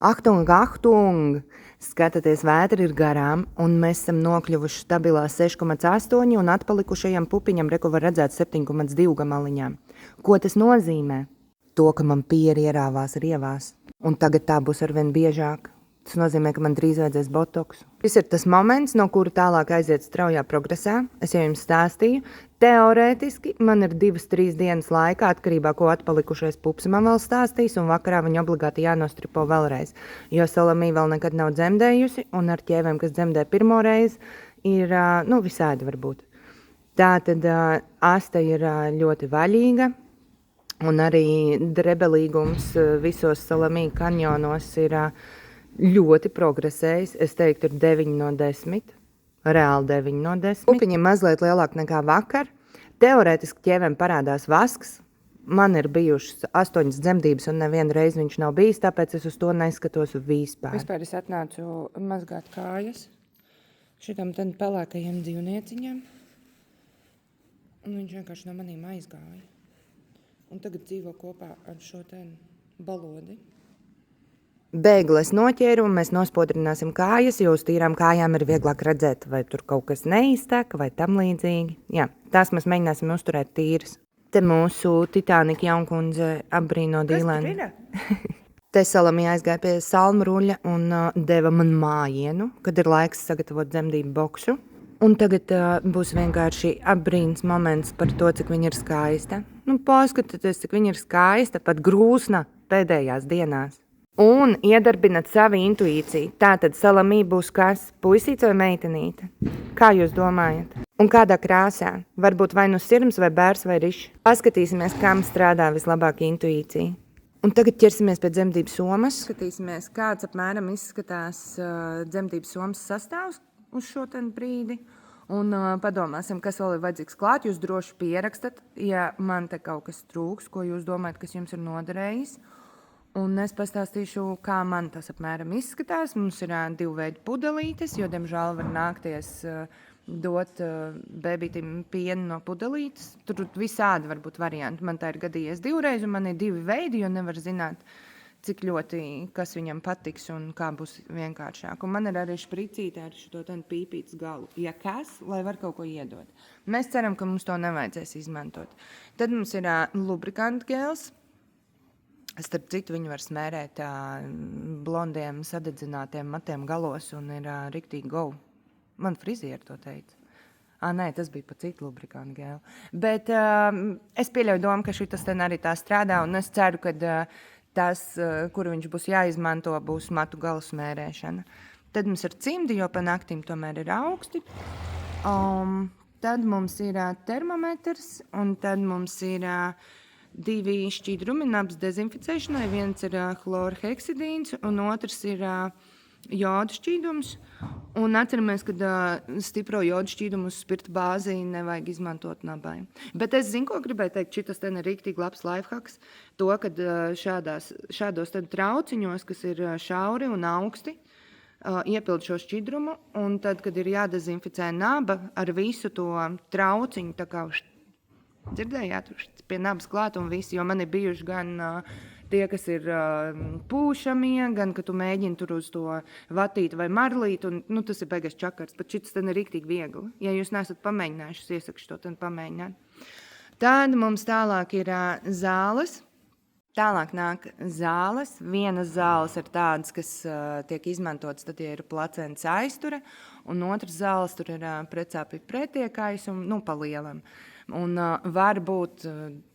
Achtung, achtung! Skatāties, vētra ir garām, un mēs esam nokļuvuši stabilā 6,8 un atpalikušajam pupiņam reku var redzēt 7,2 gamaliņām. Ko tas nozīmē? To, ka man pieri ierāvās rievās, un tagad tā būs arvien biežāk. Tas nozīmē, ka man drīz vajadzēs botoksu. Šis ir tas moments, no kura tālāk aiziet straujā progresā. Es jau jums stāstīju. Teorētiski man ir 2-3 dienas laikā, atkarībā, ko atpalikušais pups man vēl stāstīs, un vakarā viņa obligāti jānostripo vēlreiz. Jo Salamī vēl nekad nav dzemdējusi, un ar ķēvēm, kas dzemdē pirmo reizi, ir visādi varbūt. Tātad asta ir ļoti vaļīga, un arī drebelīgums visos Salamī kanjonos ir ļoti progresējis. Es teiktu, ir 9 no 10. Reāli 9 no 10. Pupiņi mazliet lielāk nekā vakar. Teorētiski ķēvēm parādās vasks. Man ir bijušas 8 dzemdības un nevienu reizi viņš nav bijis, tāpēc es uz to neskatos vispār. Vispār es atnācu mazgāt kājas šitam ten pelēkajiem dzīvnieciņam. Un viņš vienkārši no manīm aizgāja. Un tagad dzīvo kopā ar šo ten balodi. Bēgli es noķēru un mēs nospodrināsim kājas, jo uz tīrām kājām ir vieglāk redzēt, vai tur kaut kas neiztek vai tam līdzīgi. Jā, tās mēs mēģināsim uzturēt tīras. Te mūsu Titanika jaunkundze apbrīno dīlēni. Kas tur ir? Te Salamī aizgāja pie salmruļa un deva man mājienu, kad ir laiks sagatavot dzemdību boksu. Un tagad būs vienkārši apbrīns moments par to, cik viņa ir skaista. Paskatieties, cik viņa ir skaista, pat grūsna pēdējās dienās. Un iedarbinat savu intuīciju. Tātad Salamī būs kas? Puisīts vai meitenīte? Kā jūs domājat? Un kādā krāsā? Varbūt vai nu sirms vai bērs vai rišs. Paskatīsimies, kam strādā vislabāk intuīcija. Un tagad ķersimies pie dzemdības somas. Skatīsimies, kāds apmēram izskatās dzemdības somas sastāvs uz šo ten brīdi. Un padomāsim, kas vēl ir vajadzīgs klāt. Jūs droši pierakstat, ja man te kaut kas trūks, ko jūs domājat, kas jums ir noderējis. Un es pastāstīšu, kā man tas apmēram izskatās. Mums ir 2 veidu pudelītes, jo, diemžēl, var nākties dot bebītim pienu no pudelītes. Tur visādi var būt varianti. Man tā ir gadījies 2 reizi, un man ir 2 veidi, jo nevar zināt, cik ļoti, kas viņam patiks un kā būs vienkāršāk. Un man ir arī špricīte ar šo ten pīpītes galu. Ja kas, lai var kaut ko iedot. Mēs ceram, ka mums to nevajadzēs izmantot. Tad mums ir lubrikanta gels. Starp citu, viņu var smērēt blondiem, sadedzinātiem matiem galos un ir riktīgi go. Man frizieri to teica. Nē, tas bija pa citu lubrikantu gēlu. Bet es pieļauju domu, ka šitas ten arī tā strādā, un es ceru, ka tas, kur viņš būs jāizmanto, būs matu galu smērēšana. Tad mums ir cimdi, jo pa naktīm tomēr ir augsti. Tad mums ir termometrs, un tad mums ir 2 šķīdrumi nabas dezinficēšanai. Viens ir chlorheksidīns, un otrs ir jodu šķīdums. Un atceramies, ka stipro jodu šķīdumu uz spirta bāzi nevajag izmantot nabai. Bet es zinu, ko gribēju teikt. Šitas ten ir riktīgi labs lifehacks. To, kad šādos tad trauciņos, kas ir šauri un augsti, iepild šo šķidrumu, un tad, kad ir jādezinficē naba ar visu to trauciņu, tā kā dzirdējāt, pie nabas klāt un visi, jo man ir bijuši gan tie, kas ir pūšamie, gan, ka tu mēģini tur uz to vatīti vai marlīt, un tas ir beigās čakars, bet šis ten ir riktīgi viegli. Ja jūs neesat pamēģinājuši, es iesaku šo ten pamēģināt. Tad mums tālāk ir zāles. Tālāk nāk zāles. Vienas zāles ir tādas, kas tiek izmantotas, tad ir placentas aizture, un otras zāles tur ir precāpju pretiekājs un pa lielam. Un varbūt,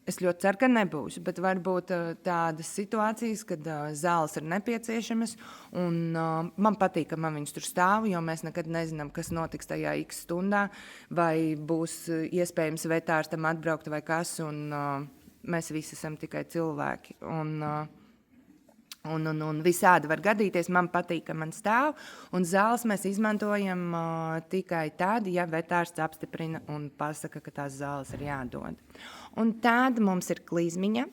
es ļoti ceru, ka nebūs, bet varbūt tādas situācijas, kad zāles ir nepieciešamas, un man patīk, ka man viņas tur stāv, jo mēs nekad nezinām, kas notiks tajā x stundā, vai būs iespējams vetārstam atbraukt vai kas, un mēs visi esam tikai cilvēki. Un visādi var gadīties. Man patīk, ka man stāv, un zāles mēs izmantojam tikai tad, ja vetārsts apstiprina un pasaka, ka tās zāles ir jādod. Un tad mums ir klizmiņa,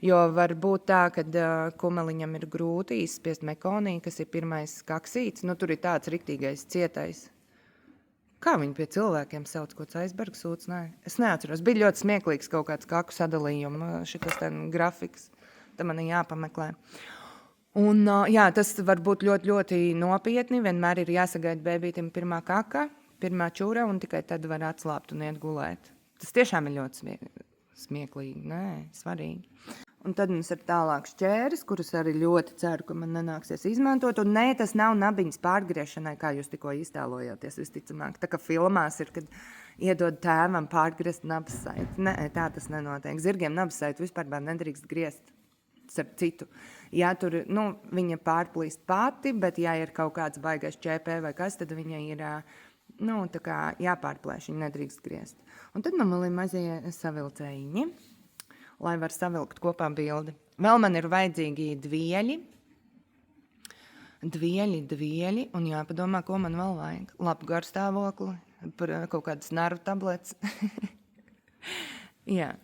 jo var būt tā, ka kumeliņam ir grūti izspiest mekonī, kas ir pirmais kaksīts. Tur ir tāds riktīgais cietais. Kā viņi pie cilvēkiem sauc, ko aizberga sūds? Nē, es neatceros. Bija ļoti smieklīgs kaut kāds kaku sadalījums, šitas ten grafiks. Tad man ir jāpameklē. Un, jā, tas var būt ļoti, ļoti nopietni. Vienmēr ir jāsagaida bēbītim pirmā kaka, pirmā čūra, un tikai tad var atslābt un iet gulēt. Tas tiešām ir ļoti smieklīgi, svarīgi. Un tad mums ir tālāk šķēres, kurus arī ļoti ceru, ka man nenāksies izmantot. Un nē, tas nav nabiņas pārgriešanai, kā jūs tikko iztēlojāties, visticamāk. Tā kā filmās ir, kad iedod tēvam pārgriezt nabas saiti. Nē, tā tas nenotiek. Zirgiem nabas saiti vispār nedrīkst griezt. Ar citu. Ja tur, viņa pārplīst pati, bet ja ir kaut kāds baigais ČP vai kas, tad viņa ir, tā kā jāpārplēš, viņa nedrīkst griezt. Un tad man ir mazie savilcējiņi, lai var savilkt kopā bildi. Vēl man ir vajadzīgi dvieļi, un jāpadomā, ko man vēl vajag. Labu garstāvokli, par kaut kādas nervu tabletes. Jā.